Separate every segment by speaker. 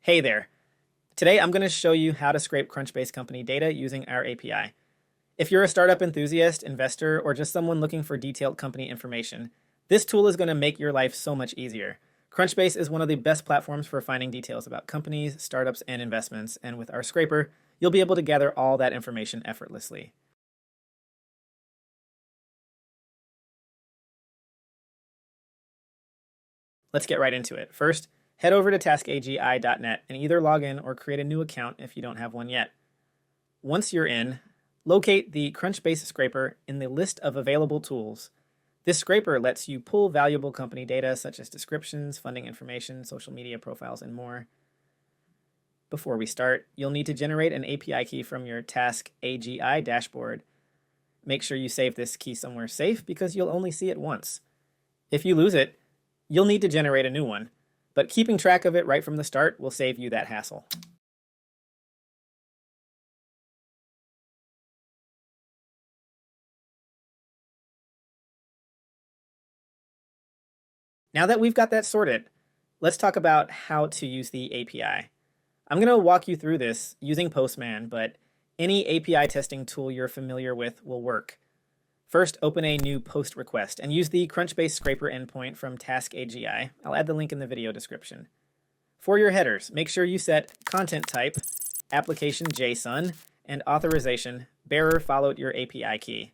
Speaker 1: Hey there. Today I'm going to show you how to scrape Crunchbase company data using our API. If you're a startup enthusiast, investor, or just someone looking for detailed company information, this tool is going to make your life so much easier. Crunchbase is one of the best platforms for finding details about companies, startups, and investments, and with our scraper, you'll be able to gather all that information effortlessly. Let's get right into it. First, head over to TaskAGI.net and either log in or create a new account if you don't have one yet. Once you're in, locate the Crunchbase scraper in the list of available tools. This scraper lets you pull valuable company data such as descriptions, funding information, social media profiles, and more. Before we start, you'll need to generate an API key from your TaskAGI dashboard. Make sure you save this key somewhere safe because you'll only see it once. If you lose it, you'll need to generate a new one, but keeping track of it right from the start will save you that hassle. Now that we've got that sorted, let's talk about how to use the API. I'm going to walk you through this using Postman, but any API testing tool you're familiar with will work. First, open a new post request and use the Crunchbase scraper endpoint from TaskAGI. I'll add the link in the video description. For your headers, make sure you set content type, application JSON, and authorization bearer followed your API key.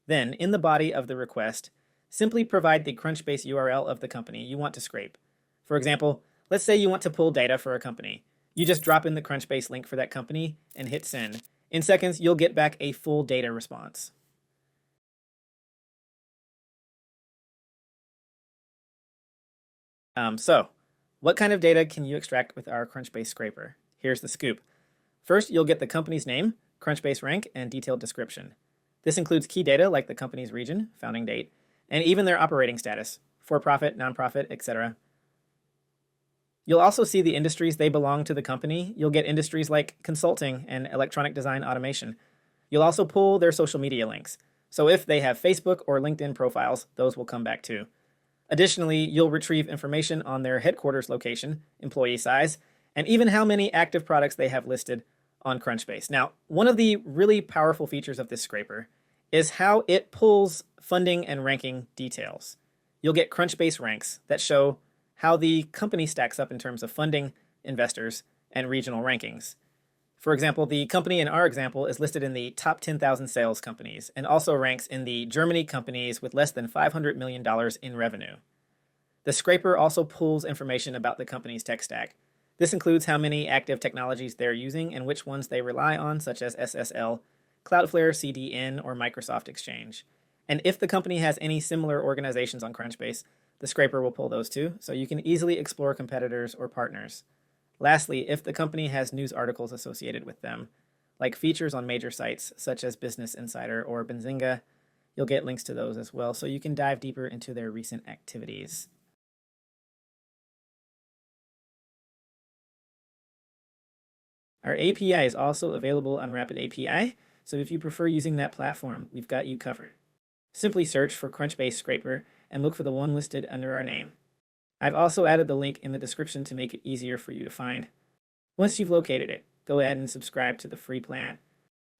Speaker 1: Then, in the body of the request, simply provide the Crunchbase URL of the company you want to scrape. For example, let's say you want to pull data for a company. You just drop in the Crunchbase link for that company and hit send. In seconds, you'll get back a full data response. So, what kind of data can you extract with our Crunchbase scraper? Here's the scoop. First, you'll get the company's name, Crunchbase rank, and detailed description. This includes key data like the company's region, founding date, and even their operating status, for-profit, nonprofit, etc. You'll also see the industries they belong to the company. You'll get industries like consulting and electronic design automation. You'll also pull their social media links. So if they have Facebook or LinkedIn profiles, those will come back too. Additionally, you'll retrieve information on their headquarters location, employee size, and even how many active products they have listed on Crunchbase. Now, one of the really powerful features of this scraper is how it pulls funding and ranking details. You'll get Crunchbase ranks that show how the company stacks up in terms of funding, investors, and regional rankings. For example, the company in our example is listed in the top 10,000 sales companies and also ranks in the Germany companies with less than $500 million in revenue. The scraper also pulls information about the company's tech stack. This includes how many active technologies they're using and which ones they rely on, such as SSL, Cloudflare, CDN, or Microsoft Exchange. And if the company has any similar organizations on Crunchbase, the scraper will pull those too, so you can easily explore competitors or partners. Lastly, if the company has news articles associated with them, like features on major sites such as Business Insider or Benzinga, you'll get links to those as well, so you can dive deeper into their recent activities. Our API is also available on Rapid API, so if you prefer using that platform, we've got you covered. Simply search for Crunchbase Scraper and look for the one listed under our name. I've also added the link in the description to make it easier for you to find. Once you've located it, go ahead and subscribe to the free plan.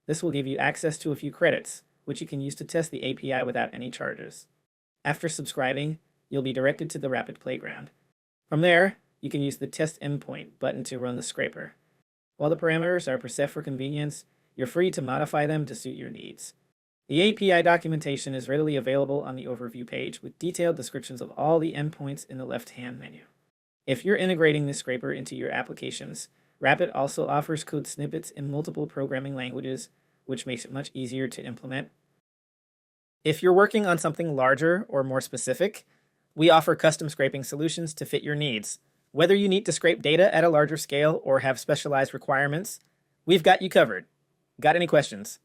Speaker 1: This will give you access to a few credits, which you can use to test the API without any charges. After subscribing, you'll be directed to the Rapid Playground. From there, you can use the Test Endpoint button to run the scraper. While the parameters are preset for convenience, you're free to modify them to suit your needs. The API documentation is readily available on the overview page with detailed descriptions of all the endpoints in the left-hand menu. If you're integrating this scraper into your applications, Rapid also offers code snippets in multiple programming languages, which makes it much easier to implement. If you're working on something larger or more specific, we offer custom scraping solutions to fit your needs. Whether you need to scrape data at a larger scale or have specialized requirements, we've got you covered. Got any questions?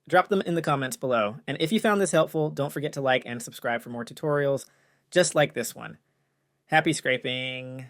Speaker 1: Drop them in the comments below, and if you found this helpful, don't forget to like and subscribe for more tutorials just like this one. Happy scraping!